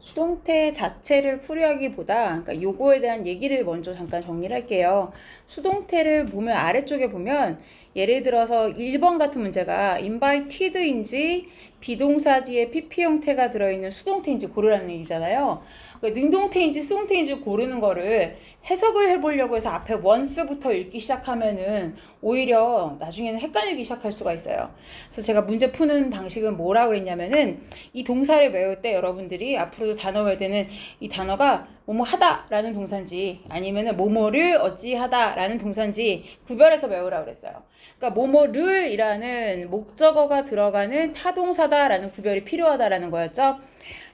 수동태 자체를 풀이하기보다 그러니까 요거에 대한 얘기를 먼저 잠깐 정리를 할게요. 수동태를 보면 아래쪽에 보면 예를 들어서 1번 같은 문제가 invited인지 비동사 뒤에 pp 형태가 들어있는 수동태인지 고르라는 얘기잖아요. 그러니까 능동태인지 수동태인지 고르는 거를 해석을 해보려고 해서 앞에 once부터 읽기 시작하면은 오히려 나중에는 헷갈리기 시작할 수가 있어요. 그래서 제가 문제 푸는 방식은 뭐라고 했냐면은 이 동사를 외울 때 여러분들이 앞으로도 단어 외울 때는 이 단어가 뭐뭐 하다 라는 동사인지 아니면은 뭐뭐를 어찌하다 라는 동사인지 구별해서 외우라고 그랬어요. 그러니까 뭐뭐를 이라는 목적어가 들어가는 타동사다 라는 구별이 필요하다라는 거였죠.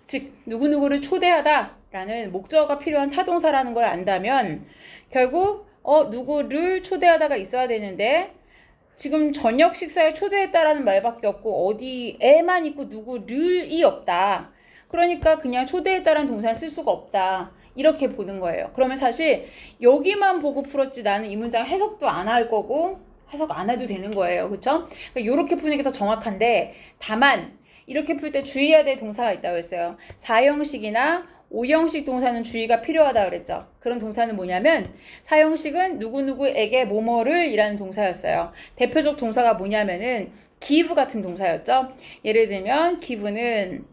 즉 누구누구를 초대하다 라는 목적어가 필요한 타동사라는 걸 안다면 결국 누구를 초대하다가 있어야 되는데 지금 저녁 식사에 초대했다라는 말밖에 없고 어디에만 있고 누구를이 없다. 그러니까 그냥 초대했다라는 동사를 쓸 수가 없다. 이렇게 보는 거예요. 그러면 사실 여기만 보고 풀었지 나는 이 문장 해석도 안 할 거고 해석 안 해도 되는 거예요. 그쵸? 그러니까 이렇게 푸는 게 더 정확한데 다만 이렇게 풀 때 주의해야 될 동사가 있다고 했어요. 4형식이나 5형식 동사는 주의가 필요하다고 그랬죠. 그런 동사는 뭐냐면 4형식은 누구누구에게 뭐뭐를 이라는 동사였어요. 대표적 동사가 뭐냐면은 give 같은 동사였죠. 예를 들면 give는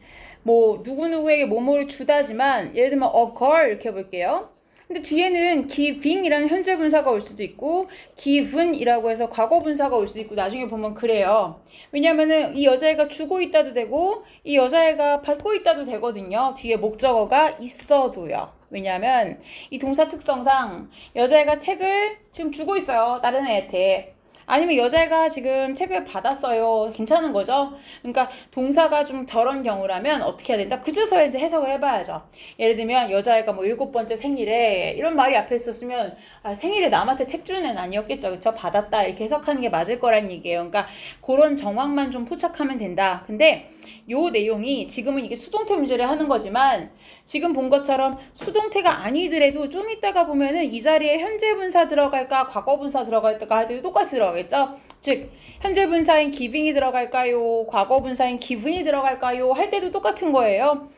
뭐 누구누구에게 뭐뭐를 주다지만 예를 들면 a girl 이렇게 해볼게요. 근데 뒤에는 giving이라는 현재 분사가 올 수도 있고 given이라고 해서 과거 분사가 올 수도 있고 나중에 보면 그래요. 왜냐면은 이 여자애가 주고 있다도 되고 이 여자애가 받고 있다도 되거든요. 뒤에 목적어가 있어도요. 왜냐면 이 동사 특성상 여자애가 책을 지금 주고 있어요. 다른 애한테. 아니면 여자애가 지금 책을 받았어요. 괜찮은 거죠? 그러니까 동사가 좀 저런 경우라면 어떻게 해야 된다? 그제서야 이제 해석을 해봐야죠. 예를 들면 여자애가 뭐 7번째 생일에 이런 말이 앞에 있었으면 생일에 남한테 책 주는 애는 아니었겠죠. 그쵸? 받았다 이렇게 해석하는 게 맞을 거란 얘기예요. 그러니까 그런 정황만 좀 포착하면 된다. 근데 요 내용이 지금은 이게 수동태 문제를 하는 거지만 지금 본 것처럼 수동태가 아니더라도 좀 이따가 보면은 이 자리에 현재 분사 들어갈까 과거 분사 들어갈까 할 때도 똑같이 들어가겠죠. 즉 현재 분사인 giving이 들어갈까요? 과거 분사인 given이 들어갈까요? 할 때도 똑같은 거예요.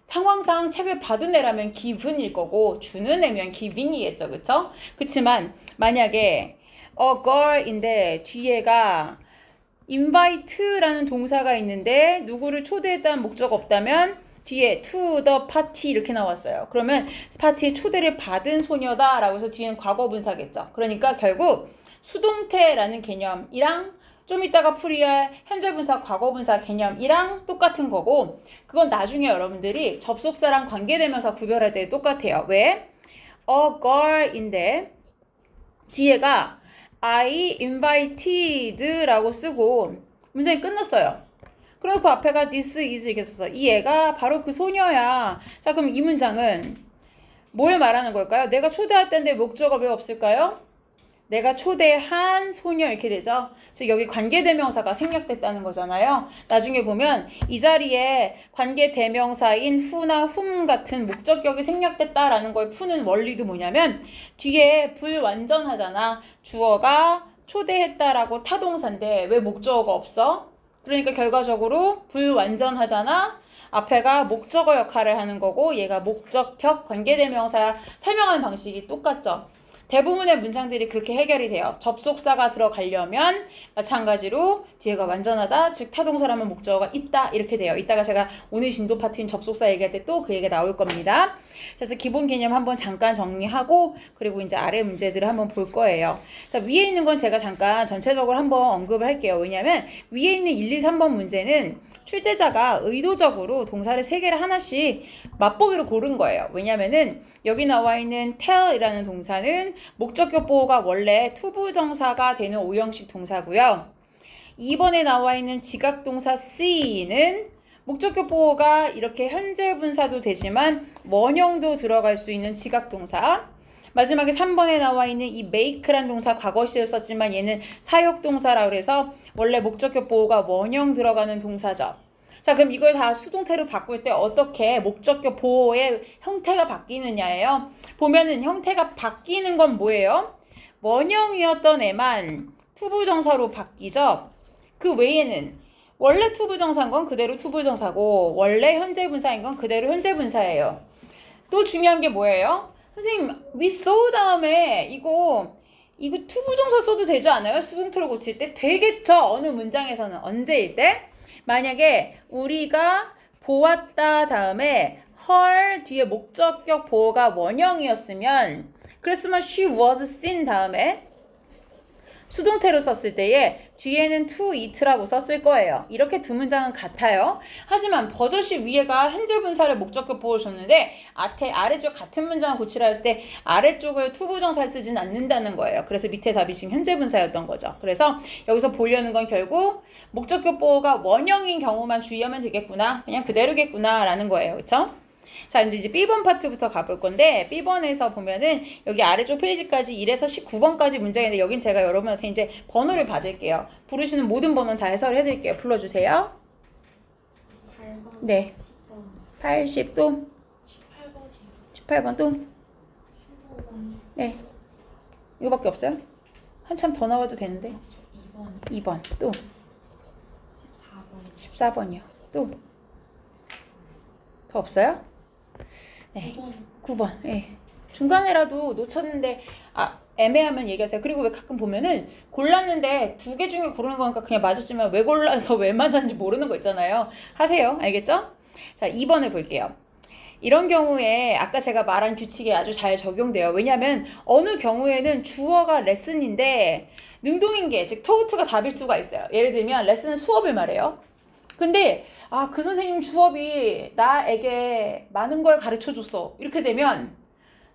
상황상 책을 받은 애라면 given일 거고 주는 애면 giving이겠죠. 그쵸? 그치만 만약에 a girl인데 뒤에가 invite라는 동사가 있는데 누구를 초대했다는 목적 없다면 뒤에 to the party 이렇게 나왔어요. 그러면 파티에 초대를 받은 소녀다 라고 해서 뒤에는 과거 분사겠죠. 그러니까 결국 수동태라는 개념이랑 좀 이따가 풀이할 현재 분사, 과거 분사 개념이랑 똑같은 거고 그건 나중에 여러분들이 접속사랑 관계되면서 구별할 때 똑같아요. 왜? a girl인데 뒤에가 I invited 라고 쓰고 문장이 끝났어요. 그리고 그 앞에가 this is 이렇게 써서 이 애가 바로 그 소녀야. 자 그럼 이 문장은 뭘 말하는 걸까요? 내가 초대할 때인데 목적어 왜 없을까요? 내가 초대한 소녀 이렇게 되죠. 즉 여기 관계대명사가 생략됐다는 거잖아요. 나중에 보면 이 자리에 관계대명사인 who나 whom 같은 목적격이 생략됐다라는 걸 푸는 원리도 뭐냐면 뒤에 불완전하잖아. 주어가 초대했다라고 타동사인데 왜 목적어가 없어? 그러니까 결과적으로 불완전하잖아. 앞에가 목적어 역할을 하는 거고 얘가 목적격 관계대명사 설명하는 방식이 똑같죠. 대부분의 문장들이 그렇게 해결이 돼요. 접속사가 들어가려면 마찬가지로 뒤에가 완전하다, 즉 타동사라면 목적어가 있다 이렇게 돼요. 이따가 제가 오늘 진도 파트인 접속사 얘기할 때 또 그 얘기가 나올 겁니다. 그래서 기본 개념 한번 잠깐 정리하고 그리고 이제 아래 문제들을 한번 볼 거예요. 자 위에 있는 건 제가 잠깐 전체적으로 한번 언급을 할게요. 왜냐면 위에 있는 1, 2, 3번 문제는 출제자가 의도적으로 동사를 3개를 하나씩 맛보기로 고른 거예요. 왜냐면은 여기 나와 있는 tell이라는 동사는 목적격 보호가 원래 투부정사가 되는 5형식 동사고요. 2번에 나와 있는 지각동사 see는 목적격 보호가 이렇게 현재 분사도 되지만 원형도 들어갈 수 있는 지각동사. 마지막에 3번에 나와 있는 이 make란 동사 과거시를 썼지만 얘는 사역동사라고 해서 원래 목적격 보호가 원형 들어가는 동사죠. 자 그럼 이걸 다 수동태로 바꿀 때 어떻게 목적격 보호의 형태가 바뀌느냐예요. 보면은 형태가 바뀌는 건 뭐예요? 원형이었던 애만 투부정사로 바뀌죠. 그 외에는 원래 투부정사인 건 그대로 투부정사고 원래 현재 분사인 건 그대로 현재 분사예요. 또 중요한 게 뭐예요? 선생님 we saw 다음에 이거 투부정사 써도 되지 않아요? 수동태로 고칠 때 되겠죠? 어느 문장에서는 언제일 때? 만약에 우리가 보았다 다음에 her 뒤에 목적격 보호가 원형이었으면 그랬으면 she was seen 다음에 수동태로 썼을 때에 뒤에는 to eat라고 썼을 거예요. 이렇게 두 문장은 같아요. 하지만 버젓이 위에가 현재 분사를 목적격 보호를 줬는데 아래쪽 같은 문장을 고치라 했을 때 아래쪽을 to 부정사를 쓰진 않는다는 거예요. 그래서 밑에 답이 지금 현재 분사였던 거죠. 그래서 여기서 보려는 건 결국 목적격 보호가 원형인 경우만 주의하면 되겠구나. 그냥 그대로겠구나 라는 거예요. 그쵸? 자, 이제 B번 파트부터 가볼 건데, B번에서 보면은 여기 아래쪽 페이지까지 1에서 19번까지 문제인데, 여긴 제가 여러분한테 이제 번호를 받을게요. 부르시는 모든 번호는 다 해설을 해드릴게요. 불러주세요. 8번, 네. 10번, 80 또? 18번이요. 18번 또? 15번, 네. 이거밖에 없어요? 한참 더 나와도 되는데. 2번, 2번 또? 14번, 14번이요. 또? 더 없어요? 네. 9번, 9번. 예. 중간에라도 놓쳤는데 애매하면 얘기하세요. 그리고 왜 가끔 보면은 골랐는데 2개 중에 고르는 거니까 그냥 맞았지만 왜 골라서 왜 맞았는지 모르는 거 있잖아요. 하세요. 알겠죠? 자, 2번을 볼게요. 이런 경우에 아까 제가 말한 규칙에 아주 잘 적용돼요. 왜냐하면 어느 경우에는 주어가 레슨인데 능동인계, 즉 tout가 답일 수가 있어요. 예를 들면 레슨은 수업을 말해요. 근데 그 선생님 수업이 나에게 많은 걸 가르쳐줬어. 이렇게 되면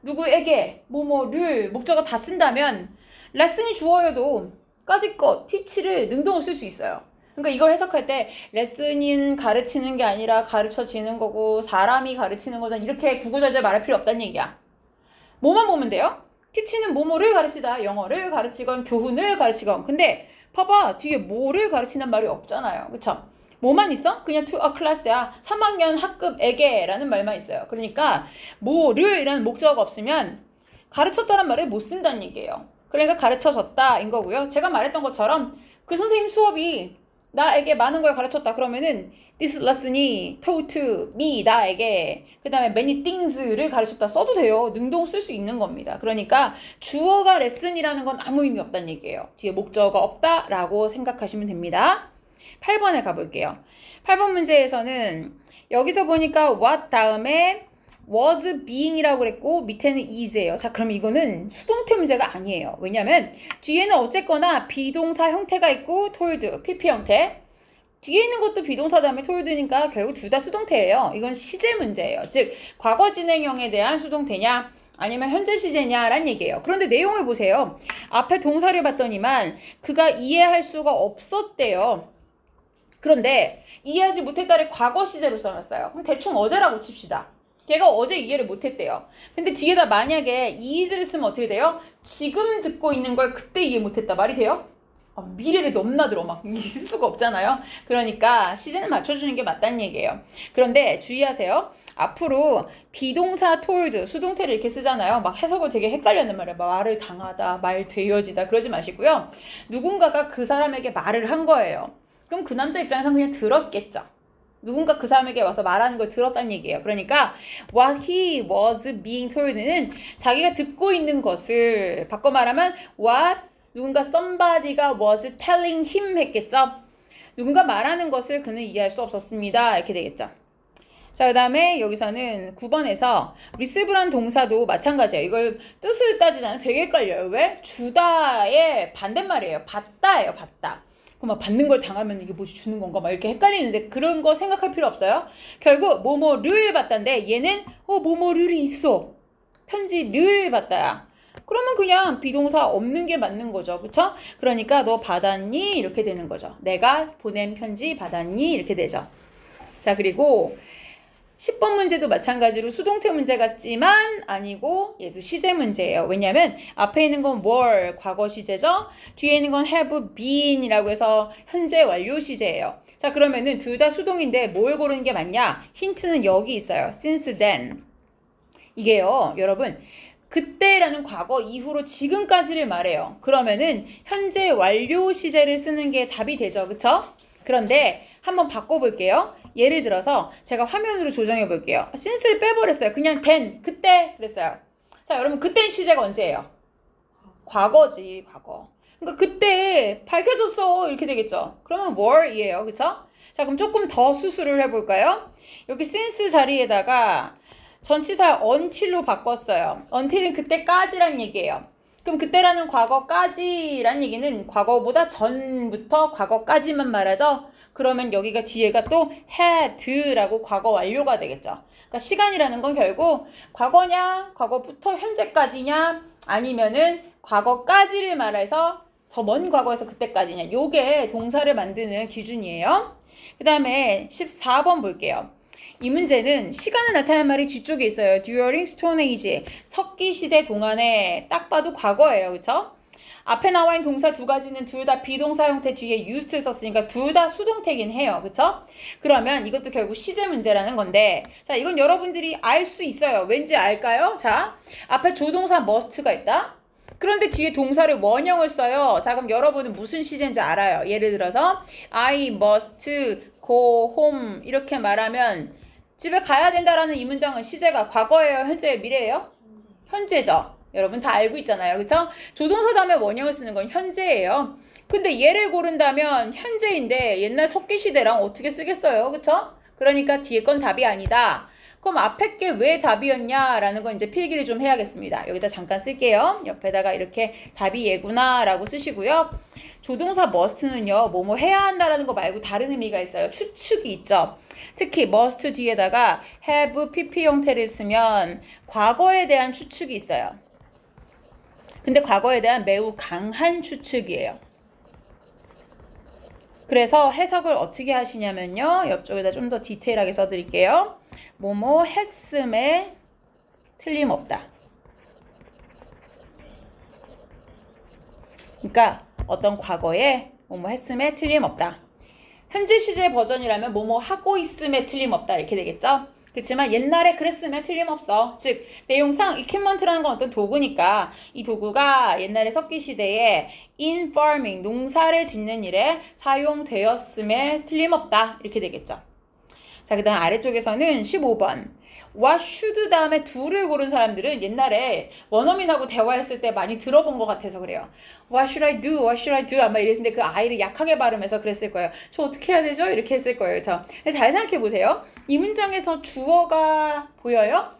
누구에게 뭐뭐를 목적어 다 쓴다면 레슨이 주어여도 까짓것 teach를 능동을 쓸 수 있어요. 그러니까 이걸 해석할 때 레슨인 가르치는 게 아니라 가르쳐지는 거고 사람이 가르치는 거잖아. 이렇게 구구절절 말할 필요 없다는 얘기야. 뭐만 보면 돼요? teach는 뭐뭐를 가르치다. 영어를 가르치건 교훈을 가르치건. 근데 봐봐. 뒤에 뭐를 가르치는 말이 없잖아요. 그쵸? 뭐만 있어? 그냥 to a class야. 3학년 학급에게 라는 말만 있어요. 그러니까 뭐를 이라는 목적어가 없으면 가르쳤다는 말을 못 쓴다는 얘기예요. 그러니까 가르쳐졌다 인 거고요. 제가 말했던 것처럼 그 선생님 수업이 나에게 많은 걸 가르쳤다 그러면은 this lesson이 taught me 나에게 그 다음에 many things를 가르쳤다 써도 돼요. 능동 쓸 수 있는 겁니다. 그러니까 주어가 레슨이라는 건 아무 의미 없다는 얘기예요. 뒤에 목적어가 없다라고 생각하시면 됩니다. 8번에 가볼게요. 8번 문제에서는 여기서 보니까 what 다음에 was being이라고 그랬고 밑에는 is예요. 자, 그럼 이거는 수동태 문제가 아니에요. 왜냐면 뒤에는 어쨌거나 비동사 형태가 있고 told, PP 형태. 뒤에 있는 것도 비동사 다음에 told니까 결국 둘 다 수동태예요. 이건 시제 문제예요. 즉 과거 진행형에 대한 수동태냐 아니면 현재 시제냐라는 얘기예요. 그런데 내용을 보세요. 앞에 동사를 봤더니만 그가 이해할 수가 없었대요. 그런데 이해하지 못했다를 과거 시제로 써놨어요. 그럼 대충 어제라고 칩시다. 걔가 어제 이해를 못했대요. 근데 뒤에다 만약에 is를 쓰면 어떻게 돼요? 지금 듣고 있는 걸 그때 이해 못했다. 말이 돼요? 미래를 넘나들어 막 있을 수가 없잖아요. 그러니까 시제는 맞춰주는 게 맞다는 얘기예요. 그런데 주의하세요. 앞으로 비동사 told, 수동태를 이렇게 쓰잖아요. 막 해석을 되게 헷갈렸단 말이에요. 말을 당하다, 말 되어지다 그러지 마시고요. 누군가가 그 사람에게 말을 한 거예요. 그럼 그 남자 입장에서는 그냥 들었겠죠. 누군가 그 사람에게 와서 말하는 걸 들었다는 얘기예요. 그러니까 what he was being told는 자기가 듣고 있는 것을 바꿔 말하면 what 누군가 somebody가 was telling him 했겠죠. 누군가 말하는 것을 그는 이해할 수 없었습니다. 이렇게 되겠죠. 자, 그 다음에 여기서는 9번에서 receive란 동사도 마찬가지예요. 이걸 뜻을 따지자면 되게 헷갈려요. 왜? 주다의 반대말이에요. 받다예요. 받다. 막 받는 걸 당하면 이게 뭐지 주는 건가 막 이렇게 헷갈리는데 그런 거 생각할 필요 없어요. 결국 뭐뭐를 받다인데 얘는 뭐뭐를이 있어. 편지를 받다야. 그러면 그냥 비동사 없는 게 맞는 거죠. 그쵸? 그러니까 너 받았니? 이렇게 되는 거죠. 내가 보낸 편지 받았니? 이렇게 되죠. 자, 그리고 10번 문제도 마찬가지로 수동태 문제 같지만 아니고 얘도 시제 문제예요. 왜냐면 앞에 있는 건 were, 과거 시제죠. 뒤에 있는 건 have been 이라고 해서 현재 완료 시제예요. 자, 그러면은 둘 다 수동인데 뭘 고르는 게 맞냐? 힌트는 여기 있어요. since then. 이게요, 여러분. 그때라는 과거 이후로 지금까지를 말해요. 그러면은 현재 완료 시제를 쓰는 게 답이 되죠. 그쵸? 그런데 한번 바꿔볼게요. 예를 들어서 제가 화면으로 조정해 볼게요. since를 빼버렸어요. 그냥 then, 그때 그랬어요. 자, 여러분 그땐 시제가 언제예요? 과거지, 과거. 그러니까 그때 밝혀졌어 이렇게 되겠죠. 그러면 were이에요. 그쵸? 자, 그럼 조금 더 수술을 해볼까요? 여기 since 자리에다가 전치사 until로 바꿨어요. until은 그때까지란 얘기예요. 그럼 그때라는 과거까지란 얘기는 과거보다 전부터 과거까지만 말하죠. 그러면 여기가 뒤에가 또 had라고 과거 완료가 되겠죠. 그러니까 시간이라는 건 결국 과거냐, 과거부터 현재까지냐, 아니면은 과거까지를 말해서 더 먼 과거에서 그때까지냐. 요게 동사를 만드는 기준이에요. 그 다음에 14번 볼게요. 이 문제는 시간을 나타내는 말이 뒤쪽에 있어요. During Stone Age, 석기시대 동안에 딱 봐도 과거예요. 그쵸? 앞에 나와 있는 동사 두 가지는 둘 다 비동사 형태 뒤에 used를 썼으니까 둘 다 수동태긴 해요. 그쵸? 그러면 이것도 결국 시제 문제라는 건데, 자, 이건 여러분들이 알 수 있어요. 왠지 알까요? 자, 앞에 조동사 must가 있다. 그런데 뒤에 동사를 원형을 써요. 자, 그럼 여러분은 무슨 시제인지 알아요. 예를 들어서 I must go home 이렇게 말하면 집에 가야 된다라는 이 문장은 시제가 과거예요? 현재예요? 미래예요? 현재죠. 여러분 다 알고 있잖아요. 그쵸? 조동사 다음에 원형을 쓰는 건 현재예요. 근데 얘를 고른다면 현재인데 옛날 석기시대랑 어떻게 쓰겠어요? 그쵸? 그러니까 뒤에 건 답이 아니다. 그럼 앞에 게 왜 답이었냐라는 건 이제 필기를 좀 해야겠습니다. 여기다 잠깐 쓸게요. 옆에다가 이렇게 답이 얘구나 라고 쓰시고요. 조동사 must는요. 뭐뭐 해야 한다라는 거 말고 다른 의미가 있어요. 추측이 있죠. 특히 must 뒤에다가 have, pp 형태를 쓰면 과거에 대한 추측이 있어요. 근데 과거에 대한 매우 강한 추측이에요. 그래서 해석을 어떻게 하시냐면요. 옆쪽에다 좀 더 디테일하게 써드릴게요. 뭐뭐 했음에 틀림없다. 그러니까 어떤 과거에 뭐뭐 했음에 틀림없다. 현재 시제 버전이라면 뭐뭐 하고 있음에 틀림없다 이렇게 되겠죠. 그렇지만 옛날에 그랬으면 틀림없어. 즉 내용상 equipment라는 건 어떤 도구니까 이 도구가 옛날에 석기시대에 in farming 농사를 짓는 일에 사용되었음에 틀림없다 이렇게 되겠죠. 자, 그 다음 아래쪽에서는 15번 what should 다음에 do를 고른 사람들은 옛날에 원어민하고 대화했을 때 많이 들어본 것 같아서 그래요. What should I do? What should I do? 아마 이랬는데 그 I를 약하게 발음해서 그랬을 거예요. 저 어떻게 해야 되죠? 이렇게 했을 거예요. 잘 생각해 보세요. 이 문장에서 주어가 보여요?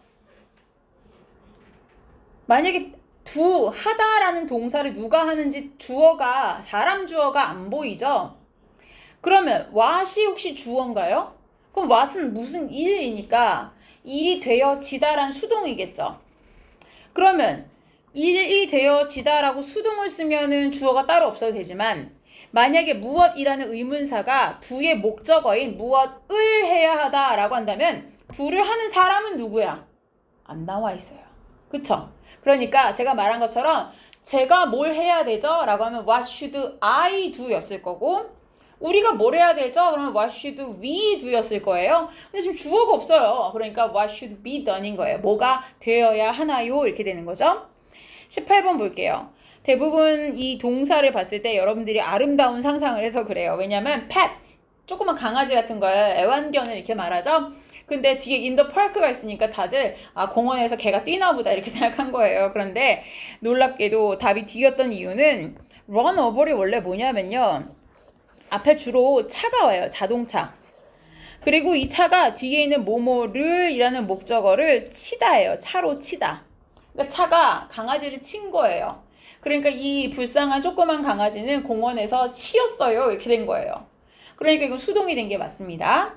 만약에 do, 하다라는 동사를 누가 하는지 주어가 사람 주어가 안 보이죠? 그러면 what이 혹시 주어인가요? 그럼 what은 무슨 일이니까 일이 되어지다란 수동이겠죠. 그러면 일이 되어지다라고 수동을 쓰면은 주어가 따로 없어도 되지만 만약에 무엇이라는 의문사가 do의 목적어인 무엇을 해야 하다라고 한다면 do를 하는 사람은 누구야? 안 나와 있어요. 그쵸? 그러니까 제가 말한 것처럼 제가 뭘 해야 되죠? 라고 하면 what should I do 였을 거고 우리가 뭘 해야 되죠? 그러면 what should we do 였을 거예요. 근데 지금 주어가 없어요. 그러니까 what should be done인 거예요. 뭐가 되어야 하나요? 이렇게 되는 거죠. 18번 볼게요. 대부분 이 동사를 봤을 때 여러분들이 아름다운 상상을 해서 그래요. 왜냐면 pet, 조그만 강아지 같은 거예요. 애완견을 이렇게 말하죠. 근데 뒤에 in the park가 있으니까 다들 공원에서 개가 뛰나 보다 이렇게 생각한 거예요. 그런데 놀랍게도 답이 뒤였던 이유는 run over이 원래 뭐냐면요. 앞에 주로 차가 와요. 자동차. 그리고 이 차가 뒤에 있는 뭐뭐를 이라는 목적어를 치다예요. 차로 치다. 그러니까 차가 강아지를 친 거예요. 그러니까 이 불쌍한 조그만 강아지는 공원에서 치였어요. 이렇게 된 거예요. 그러니까 이건 수동이 된 게 맞습니다.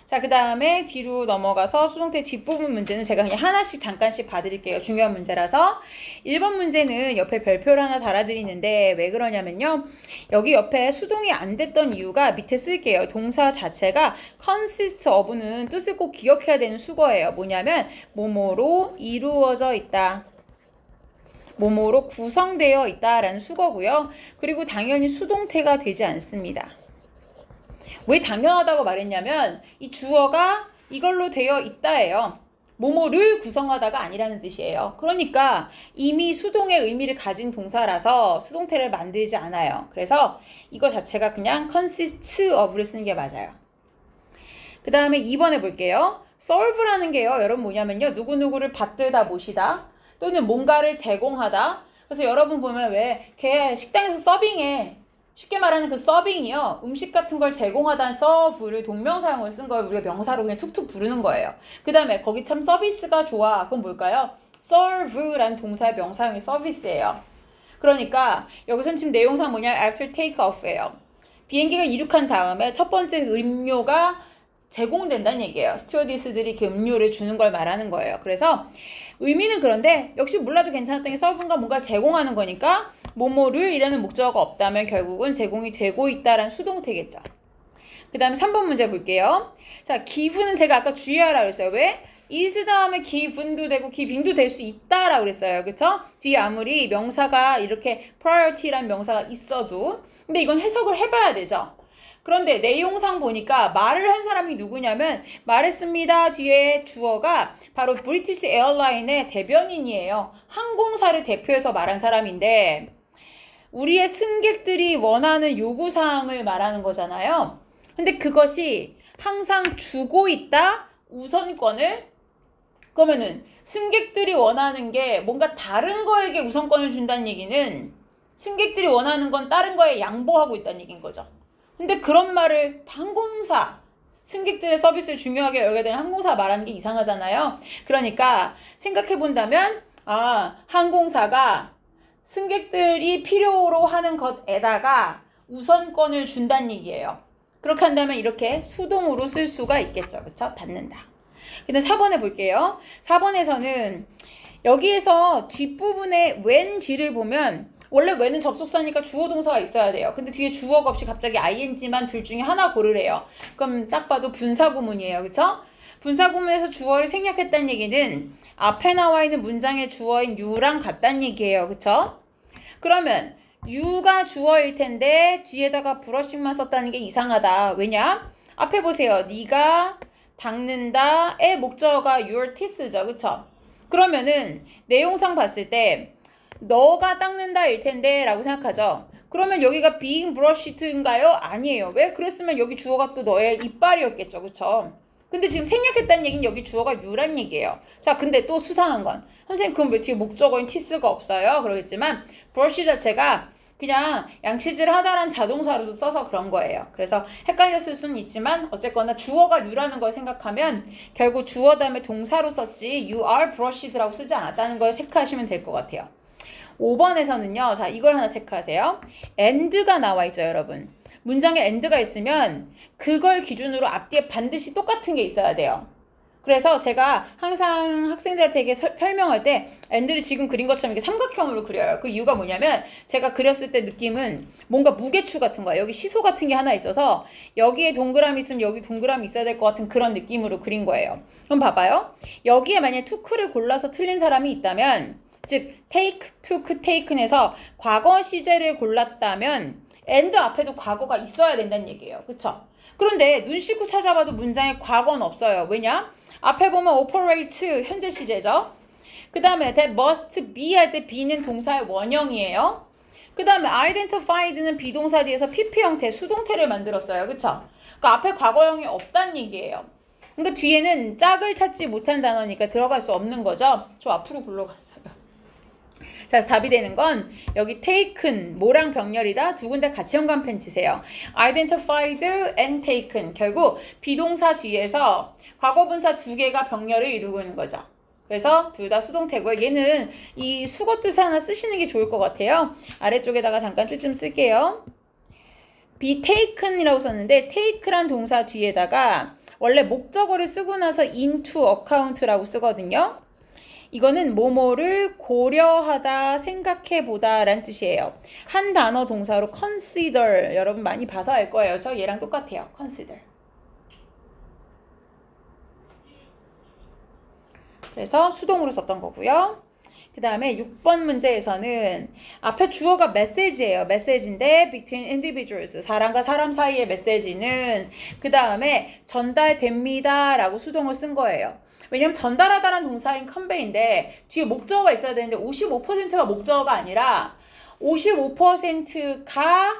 자, 그 다음에 뒤로 넘어가서 수동태 뒷부분 문제는 제가 그냥 하나씩 잠깐씩 봐드릴게요. 중요한 문제라서. 1번 문제는 옆에 별표를 하나 달아드리는데 왜 그러냐면요. 여기 옆에 수동이 안 됐던 이유가 밑에 쓸게요. 동사 자체가 consist of는 뜻을 꼭 기억해야 되는 수거예요. 뭐냐면 뭐뭐로 이루어져 있다. 뭐뭐로 구성되어 있다라는 수거고요. 그리고 당연히 수동태가 되지 않습니다. 왜 당연하다고 말했냐면 이 주어가 이걸로 되어 있다예요. 뭐뭐를 구성하다가 아니라는 뜻이에요. 그러니까 이미 수동의 의미를 가진 동사라서 수동태를 만들지 않아요. 그래서 이거 자체가 그냥 consist of를 쓰는 게 맞아요. 그 다음에 2번에 볼게요. serve라는 게요. 여러분 뭐냐면요. 누구누구를 받들다 모시다 또는 뭔가를 제공하다. 그래서 여러분 보면 왜 걔 식당에서 서빙해. 쉽게 말하는 그 서빙이요. 음식 같은 걸 제공하다는 serve를 동명사용을 쓴 걸 우리가 명사로 그냥 툭툭 부르는 거예요. 그 다음에 거기 참 서비스가 좋아. 그건 뭘까요? serve라는 동사의 명사형이 서비스예요. 그러니까 여기서는 지금 내용상 뭐냐? after take off예요. 비행기가 이륙한 다음에 첫 번째 음료가 제공된다는 얘기예요. 스튜어디스들이 그 음료를 주는 걸 말하는 거예요. 그래서 의미는 그런데 역시 몰라도 괜찮았던 게 서브가 뭔가 제공하는 거니까 뭐뭐를 이라는 목적어가 없다면 결국은 제공이 되고 있다라는 수동태겠죠. 그 다음에 3번 문제 볼게요. 자, give는 제가 아까 주의하라 그랬어요. 왜? is 다음에 given도 되고 giving도 될 수 있다라고 그랬어요. 그쵸? 뒤에 아무리 명사가 이렇게 priority라는 명사가 있어도 근데 이건 해석을 해봐야 되죠. 그런데 내용상 보니까 말을 한 사람이 누구냐면 말했습니다. 뒤에 주어가 바로 브리티시 에어라인의 대변인이에요. 항공사를 대표해서 말한 사람인데 우리의 승객들이 원하는 요구사항을 말하는 거잖아요. 근데 그것이 항상 주고 있다. 우선권을 그러면은 승객들이 원하는 게 뭔가 다른 거에게 우선권을 준다는 얘기는 승객들이 원하는 건 다른 거에 양보하고 있다는 얘기인 거죠. 근데 그런 말을 항공사, 승객들의 서비스를 중요하게 여겨야 되는 항공사 말하는 게 이상하잖아요. 그러니까 생각해 본다면 항공사가 승객들이 필요로 하는 것에다가 우선권을 준다는 얘기예요. 그렇게 한다면 이렇게 수동으로 쓸 수가 있겠죠. 그쵸? 받는다. 근데 4번에 볼게요. 4번에서는 여기에서 뒷부분에 when 뒤를 보면 원래 when은 접속사니까 주어 동사가 있어야 돼요. 근데 뒤에 주어가 없이 갑자기 ing만 둘 중에 하나 고르래요. 그럼 딱 봐도 분사구문이에요. 그쵸? 분사구문에서 주어를 생략했다는 얘기는 앞에 나와 있는 문장의 주어인 you랑 같다는 얘기예요. 그쵸? 그러면 you가 주어일 텐데 뒤에다가 브러싱만 썼다는 게 이상하다. 왜냐? 앞에 보세요. 네가 닦는다의 목적어가 your teeth죠. 그쵸? 그러면은 내용상 봤을 때 너가 닦는다일 텐데 라고 생각하죠. 그러면 여기가 being brushed인가요? 아니에요. 왜? 그랬으면 여기 주어가 또 너의 이빨이었겠죠. 그쵸? 근데 지금 생략했다는 얘기는 여기 주어가 you란 얘기예요. 자, 근데 또 수상한 건 선생님 그럼 왜 뒤에 목적어인 teeth가 없어요? 그러겠지만 brush 자체가 그냥 양치질을 하다란 자동사로도 써서 그런 거예요. 그래서 헷갈렸을 수는 있지만 어쨌거나 주어가 you라는 걸 생각하면 결국 주어 다음에 동사로 썼지 you are brushed라고 쓰지 않았다는 걸 체크하시면 될 것 같아요. 5번에서는요. 자, 이걸 하나 체크하세요. and가 나와 있죠, 여러분. 문장에 and가 있으면 그걸 기준으로 앞뒤에 반드시 똑같은 게 있어야 돼요. 그래서 제가 항상 학생들한테 이게 설명할 때 and를 지금 그린 것처럼 이렇게 삼각형으로 그려요. 그 이유가 뭐냐면 제가 그렸을 때 느낌은 뭔가 무게추 같은 거야. 여기 시소 같은 게 하나 있어서 여기에 동그라미 있으면 여기 동그라미 있어야 될 것 같은 그런 느낌으로 그린 거예요. 그럼 봐봐요. 여기에 만약에 took를 골라서 틀린 사람이 있다면 즉 take, took, taken에서 과거 시제를 골랐다면 and 앞에도 과거가 있어야 된다는 얘기예요. 그쵸? 그런데 눈 씻고 찾아봐도 문장에 과거는 없어요. 왜냐? 앞에 보면 operate 현재 시제죠. 그 다음에 that must be 할 때 be는 동사의 원형이에요. 그 다음에 identified는 비동사 뒤에서 pp 형태 수동태를 만들었어요. 그쵸? 그 앞에 과거형이 없다는 얘기예요. 그러니까 뒤에는 짝을 찾지 못한 단어니까 들어갈 수 없는 거죠. 저 앞으로 굴러갔어요. 자, 답이 되는 건 여기 taken, 뭐랑 병렬이다? 두 군데 같이 연관편 치세요. identified and taken. 결국 비동사 뒤에서 과거분사 두 개가 병렬을 이루고 있는 거죠. 그래서 둘 다 수동태고요. 얘는 이 수거 뜻 하나 쓰시는 게 좋을 것 같아요. 아래쪽에다가 잠깐 뜻 좀 쓸게요. be taken이라고 썼는데 take란 동사 뒤에다가 원래 목적어를 쓰고 나서 into account라고 쓰거든요. 이거는 뭐뭐를 고려하다, 생각해보다 라는 뜻이에요. 한 단어 동사로 consider, 여러분 많이 봐서 알 거예요. 저 얘랑 똑같아요. consider. 그래서 수동으로 썼던 거고요. 그 다음에 6번 문제에서는 앞에 주어가 메시지예요. 메시지인데 between individuals, 사람과 사람 사이의 메시지는 그 다음에 전달됩니다 라고 수동을 쓴 거예요. 왜냐면 전달하다라는 동사인 convey인데 뒤에 목적어가 있어야 되는데 55%가 목적어가 아니라 55%가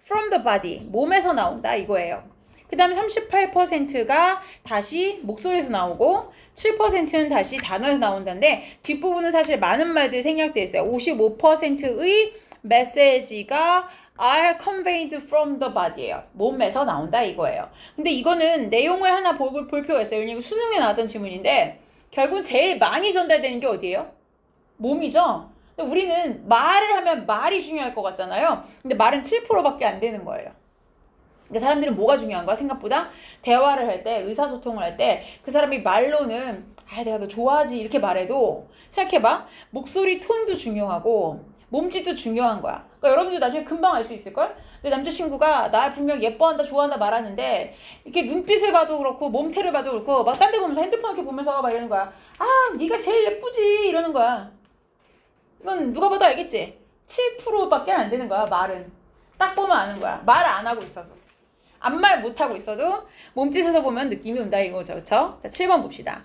from the body, 몸에서 나온다 이거예요. 그 다음에 38%가 다시 목소리에서 나오고 7%는 다시 단어에서 나온다는데 뒷부분은 사실 많은 말들이 생략되어 있어요. 55%의 메시지가 are conveyed from the body예요. 몸에서 나온다 이거예요. 근데 이거는 내용을 하나 볼 필요가 있어요. 왜냐면 수능에 나왔던 질문인데 결국은 제일 많이 전달되는 게 어디예요? 몸이죠. 근데 우리는 말을 하면 말이 중요할 것 같잖아요. 근데 말은 7%밖에 안 되는 거예요. 그러니까 사람들은 뭐가 중요한 거야? 생각보다 대화를 할 때, 의사소통을 할 때 그 사람이 말로는 내가 너 좋아하지 이렇게 말해도 생각해봐. 목소리 톤도 중요하고 몸짓도 중요한 거야. 그러니까 여러분들 나중에 금방 알 수 있을걸? 내 남자친구가 나 분명 예뻐한다, 좋아한다 말하는데 이렇게 눈빛을 봐도 그렇고 몸태를 봐도 그렇고 막 딴 데 보면서 핸드폰 이렇게 보면서 막 이러는 거야. 네가 제일 예쁘지 이러는 거야. 이건 누가 봐도 알겠지? 7%밖에 안 되는 거야, 말은. 딱 보면 아는 거야. 말 안 하고 있어도. 아무 말 못하고 있어도 몸짓에서 보면 느낌이 온다 이거죠. 그쵸? 자, 7번 봅시다.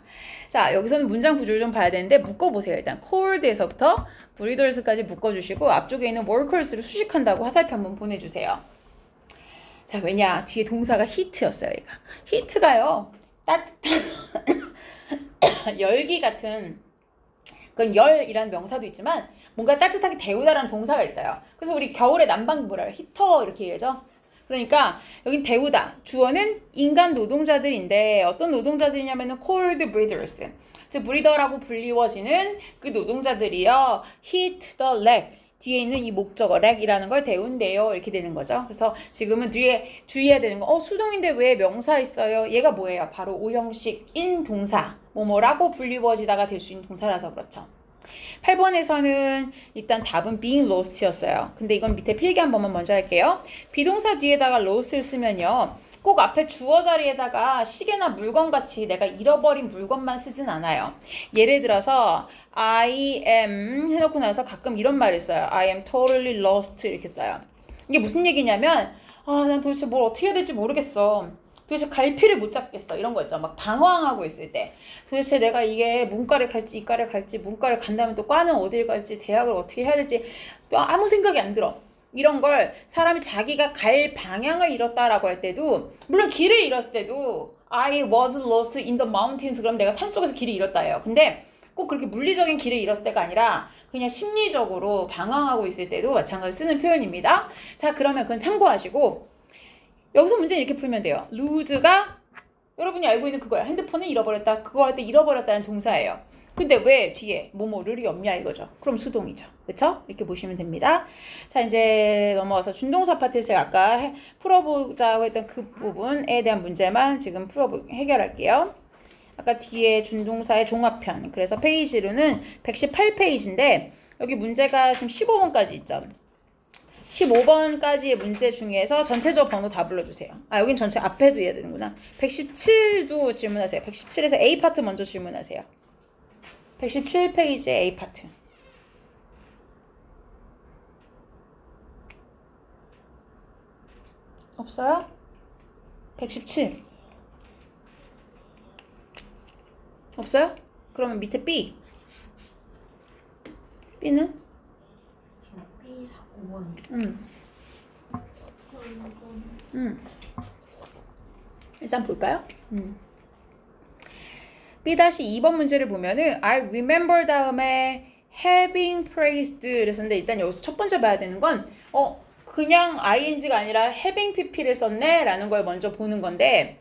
자, 여기서는 문장 구조를 좀 봐야 되는데 묶어보세요. 일단 cold에서부터 breathers까지 묶어주시고 앞쪽에 있는 workers를 수식한다고 화살표 한번 보내주세요. 자, 왜냐? 뒤에 동사가 heat였어요. 얘가. heat가요. 따뜻한 열기 같은 그건 열이라는 명사도 있지만 뭔가 따뜻하게 데우다라는 동사가 있어요. 그래서 우리 겨울에 난방기 뭐라 해요? 히터 이렇게 얘기하죠. 그러니까 여긴 데우다. 주어는 인간 노동자들인데 어떤 노동자들이냐면은 cold breathers. 즉 breather라고 불리워지는 그 노동자들이요. heat the leg. 뒤에 있는 이 목적어 leg이라는 걸 데운대요. 이렇게 되는 거죠. 그래서 지금은 뒤에 주의해야 되는 거. 수동인데 왜 명사 있어요? 얘가 뭐예요? 바로 오형식인 동사. 뭐뭐라고 불리워지다가 될 수 있는 동사라서 그렇죠. 8번에서는 일단 답은 being lost였어요. 근데 이건 밑에 필기 한 번만 먼저 할게요. 비동사 뒤에다가 lost를 쓰면요. 꼭 앞에 주어 자리에다가 시계나 물건같이 내가 잃어버린 물건만 쓰진 않아요. 예를 들어서 I am 해놓고 나서 가끔 이런 말을 써요. I am totally lost 이렇게 써요. 이게 무슨 얘기냐면 난 도대체 뭘 어떻게 해야 될지 모르겠어. 도대체 갈피를 못 잡겠어. 이런 거 있죠. 막 방황하고 있을 때. 도대체 내가 이게 문과를 갈지 이과를 갈지 문과를 간다면 또 과는 어딜 갈지 대학을 어떻게 해야 될지 또 아무 생각이 안 들어. 이런 걸 사람이 자기가 갈 방향을 잃었다라고 할 때도 물론 길을 잃었을 때도 I was lost in the mountains 그럼 내가 산속에서 길을 잃었다예요. 근데 꼭 그렇게 물리적인 길을 잃었을 때가 아니라 그냥 심리적으로 방황하고 있을 때도 마찬가지로 쓰는 표현입니다. 자, 그러면 그건 참고하시고 여기서 문제는 이렇게 풀면 돼요. lose가 여러분이 알고 있는 그거야. 핸드폰을 잃어버렸다. 그거 할 때 잃어버렸다는 동사예요. 근데 왜 뒤에 뭐뭐를이 없냐 이거죠. 그럼 수동이죠. 그쵸? 이렇게 보시면 됩니다. 자, 이제 넘어와서 준동사 파트에서 제가 아까 풀어보자고 했던 그 부분에 대한 문제만 지금 해결할게요. 아까 뒤에 준동사의 종합편. 그래서 페이지로는 118페이지인데 여기 문제가 지금 15번까지 있죠. 15번까지의 문제 중에서 전체적 번호 다 불러주세요. 여긴 전체 앞에도 해야 되는구나. 117도 질문하세요. 117에서 A파트 먼저 질문하세요. 117페이지 A파트. 없어요? 117. 없어요? 그러면 밑에 B. B는? B 5번. 일단 볼까요? B-2번 문제를 보면은 I remember 다음에 having praised 그랬었는데 일단 여기서 첫 번째 봐야 되는 건 그냥 ing가 아니라 having pp를 썼네 라는 걸 먼저 보는 건데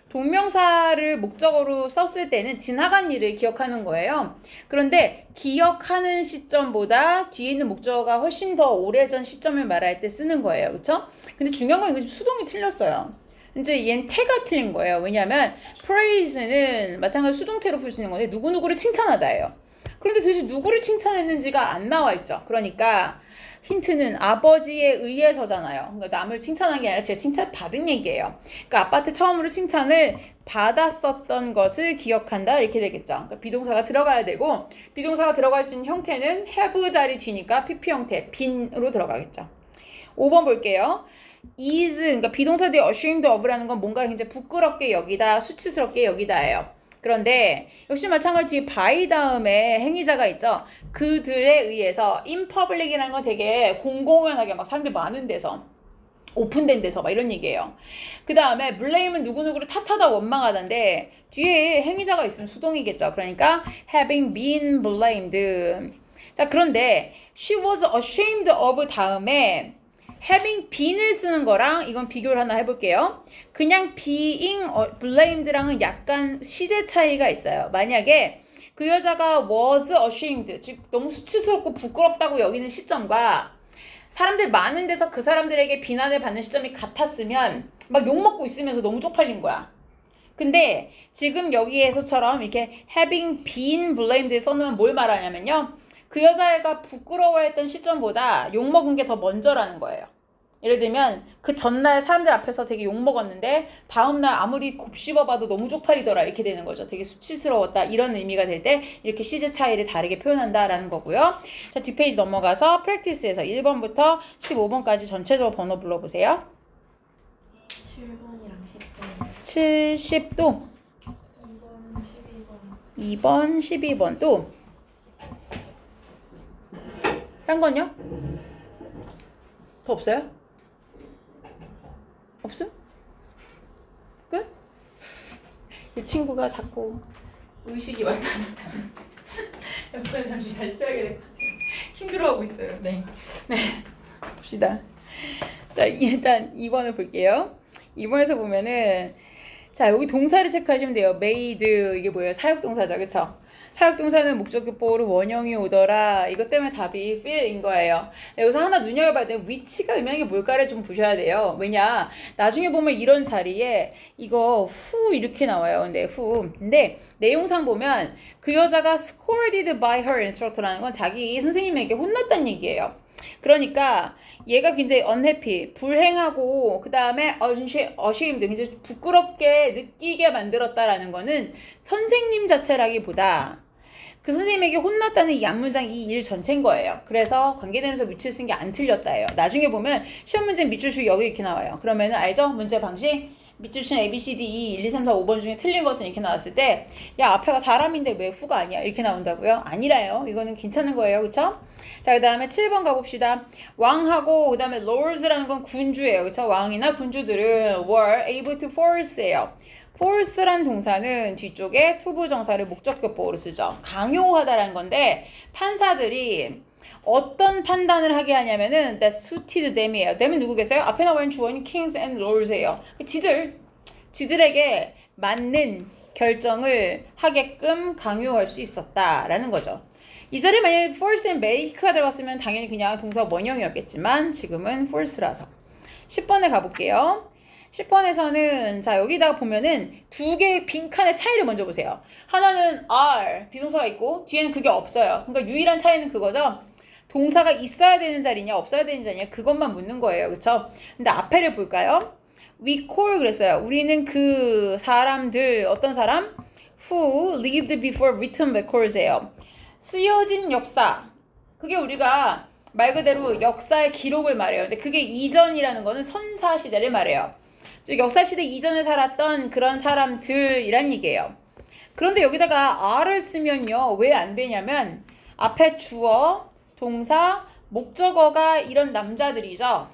동명사를 목적어로 썼을 때는 지나간 일을 기억하는 거예요. 그런데 기억하는 시점보다 뒤에 있는 목적어가 훨씬 더 오래전 시점을 말할 때 쓰는 거예요. 그쵸? 근데 중요한 건 이거 수동이 틀렸어요. 이제 얘는 태가 틀린 거예요. 왜냐하면 praise는 마찬가지로 수동태로 풀 수 있는 건데 누구누구를 칭찬하다예요. 그런데 도대체 누구를 칭찬했는지가 안 나와 있죠. 그러니까 힌트는 아버지에 의해서잖아요. 그러니까 남을 칭찬한 게 아니라 제가 칭찬받은 얘기예요. 그러니까 아빠한테 처음으로 칭찬을 받았었던 것을 기억한다 이렇게 되겠죠. 그러니까 비동사가 들어가야 되고 비동사가 들어갈 수 있는 형태는 have 자리 뒤니까 pp 형태, 빈으로 들어가겠죠. 5번 볼게요. is, 그러니까 비동사 뒤에 ashamed of라는 건 뭔가를 굉장히 부끄럽게 여기다, 수치스럽게 여기다예요. 그런데 역시 마찬가지로 뒤에 by 다음에 행위자가 있죠. 그들에 의해서 in public이라는 건 되게 공공연하게 막 사람들 많은 데서 오픈된 데서 막 이런 얘기예요. 그 다음에 blame은 누구누구를 탓하다 원망하다인데 뒤에 행위자가 있으면 수동이겠죠. 그러니까 having been blamed. 자, 그런데 she was ashamed of 다음에 having been을 쓰는 거랑 이건 비교를 하나 해볼게요. 그냥 being blamed랑은 약간 시제 차이가 있어요. 만약에 그 여자가 was ashamed, 즉 너무 수치스럽고 부끄럽다고 여기는 시점과 사람들 많은 데서 그 사람들에게 비난을 받는 시점이 같았으면 막 욕먹고 있으면서 너무 쪽팔린 거야. 근데 지금 여기에서처럼 이렇게 having been blamed 써놓으면 뭘 말하냐면요. 그 여자애가 부끄러워했던 시점보다 욕먹은 게 더 먼저라는 거예요. 예를 들면 그 전날 사람들 앞에서 되게 욕먹었는데 다음날 아무리 곱씹어봐도 너무 쪽팔리더라 이렇게 되는 거죠. 되게 수치스러웠다 이런 의미가 될 때 이렇게 시제 차이를 다르게 표현한다라는 거고요. 자, 뒷페이지 넘어가서 프랙티스에서 1번부터 15번까지 전체적으로 번호 불러보세요. 7번이랑 10번. 70도 2번, 12번. 2번, 12번 또 딴 건요? 더 없어요? 없음? 끝? 이 친구가 자꾸 의식이 왔다 갔다 옆에 잠시 살펴야게 될 것 같아요. 힘들어하고 있어요. 네. 봅시다. 자, 일단 2번을 볼게요. 2번에서 보면은 자, 여기 동사를 체크하시면 돼요. made 이게 뭐예요? 사역동사죠. 그쵸? 사역동사는 목적격보로 원형이 오더라. 이것 때문에 답이 feel인 거예요. 여기서 하나 눈여겨봐야 돼요. which가 의미하는 게 뭘까를 좀 보셔야 돼요. 왜냐? 나중에 보면 이런 자리에 이거 who 이렇게 나와요. 근데 who. 근데 내용상 보면 그 여자가 scolded by her instructor라는 건 자기 선생님에게 혼났다는 얘기예요. 그러니까 얘가 굉장히 unhappy, 불행하고 그 다음에 ashamed, 굉장히 부끄럽게 느끼게 만들었다라는 거는 선생님 자체라기보다 그 선생님에게 혼났다는 이 앞문장 이 일 전체인 거예요. 그래서 관계대명사 밑줄 쓴 게 안 틀렸다예요. 나중에 보면 시험 문제 밑줄수 여기 이렇게 나와요. 그러면은 알죠? 문제 방식 밑줄 친 A, B, C, D, E, 1, 2, 3, 4, 5번 중에 틀린 것은 이렇게 나왔을 때 야 앞에가 사람인데 왜 후가 아니야? 이렇게 나온다고요? 아니라요. 이거는 괜찮은 거예요. 그쵸? 자, 그 다음에 7번 가봅시다. 왕하고 그 다음에 lords라는 건 군주예요. 그쵸? 왕이나 군주들은 were able to force예요. force란 동사는 뒤쪽에 투부정사를 목적격보로 쓰죠. 강요하다라는 건데 판사들이 어떤 판단을 하게 하냐면은 that suited them이에요. them은 누구겠어요? 앞에 나와 있는 주어는 kings and lords예요. 지들에게 맞는 결정을 하게끔 강요할 수 있었다라는 거죠. 이 자리에 만약에 force and make가 들어갔으면 당연히 그냥 동사 원형이었겠지만 지금은 force라서 10번에 가볼게요. 10번에서는 자 여기다가 보면은 두 개의 빈칸의 차이를 먼저 보세요. 하나는 are 비동사가 있고 뒤에는 그게 없어요. 그러니까 유일한 차이는 그거죠. 동사가 있어야 되는 자리냐 없어야 되는 자리냐 그것만 묻는 거예요. 그쵸? 근데 앞에를 볼까요? We call 그랬어요. 우리는 그 사람들 어떤 사람? Who lived before written records예요. 쓰여진 역사. 그게 우리가 말 그대로 역사의 기록을 말해요. 근데 그게 이전이라는 거는 선사시대를 말해요. 즉 역사시대 이전에 살았던 그런 사람들이란 얘기예요. 그런데 여기다가 are를 쓰면요. 왜 안 되냐면 앞에 주어, 동사, 목적어가 이런 남자들이죠.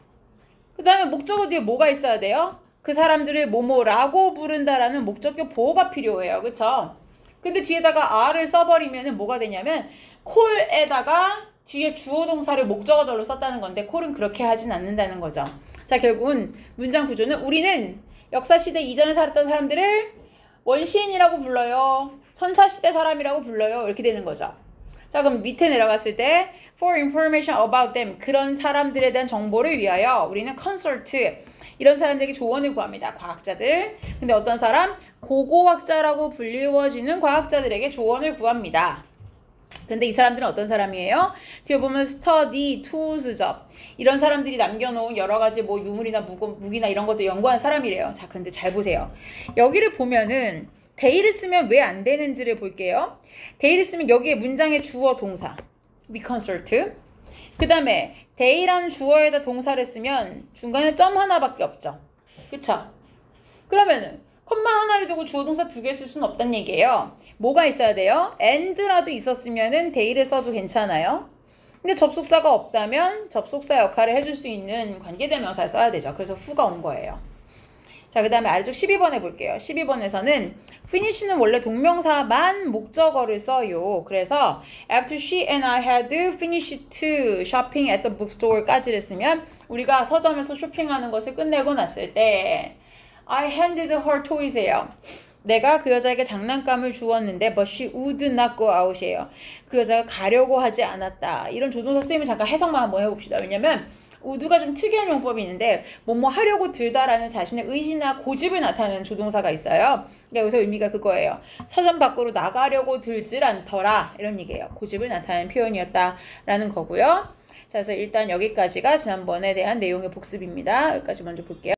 그 다음에 목적어 뒤에 뭐가 있어야 돼요? 그 사람들을 뭐뭐라고 부른다라는 목적격 보호가 필요해요. 그쵸? 근데 뒤에다가 are를 써버리면 뭐가 되냐면 call에다가 뒤에 주어 동사를 목적어절로 썼다는 건데 call은 그렇게 하진 않는다는 거죠. 자, 결국은 문장 구조는 우리는 역사시대 이전에 살았던 사람들을 원시인이라고 불러요. 선사시대 사람이라고 불러요. 이렇게 되는 거죠. 자, 그럼 밑에 내려갔을 때 for information about them 그런 사람들에 대한 정보를 위하여 우리는 consult 이런 사람들에게 조언을 구합니다. 과학자들. 근데 어떤 사람? 고고학자라고 불리워지는 과학자들에게 조언을 구합니다. 근데 이 사람들은 어떤 사람이에요? 뒤에 보면 study tools죠. 이런 사람들이 남겨놓은 여러 가지 뭐 유물이나 무기나 이런 것들 연구한 사람이래요. 자, 근데 잘 보세요. 여기를 보면은 they를 쓰면 왜 안 되는지를 볼게요. they를 쓰면 여기에 문장의 주어 동사 we consult. 그 다음에 they라는 주어에다 동사를 쓰면 중간에 점 하나밖에 없죠. 그쵸? 그러면은 콤마 하나를 두고 주어 동사 두 개 쓸 수는 없다는 얘기예요. 뭐가 있어야 돼요? and라도 있었으면은 they를 써도 괜찮아요. 근데 접속사가 없다면 접속사 역할을 해줄 수 있는 관계대명사를 써야 되죠. 그래서 who가 온 거예요. 자, 그 다음에 아래쪽 12번에 볼게요. 12번에서는 finish는 원래 동명사만 목적어를 써요. 그래서 after she and I had finished shopping at the bookstore까지를 쓰면 우리가 서점에서 쇼핑하는 것을 끝내고 났을 때 I handed her toys예요. 내가 그 여자에게 장난감을 주었는데 but she would not go out이에요. 그 여자가 가려고 하지 않았다. 이런 조동사 쓰임을 잠깐 해석만 한번 해봅시다. 왜냐면 would가 좀 특이한 용법이 있는데 뭐뭐 하려고 들다라는 자신의 의지나 고집을 나타내는 조동사가 있어요. 그러니까 여기서 의미가 그거예요. 서점 밖으로 나가려고 들질 않더라. 이런 얘기예요. 고집을 나타내는 표현이었다라는 거고요. 자, 그래서 일단 여기까지가 지난번에 대한 내용의 복습입니다. 여기까지 먼저 볼게요.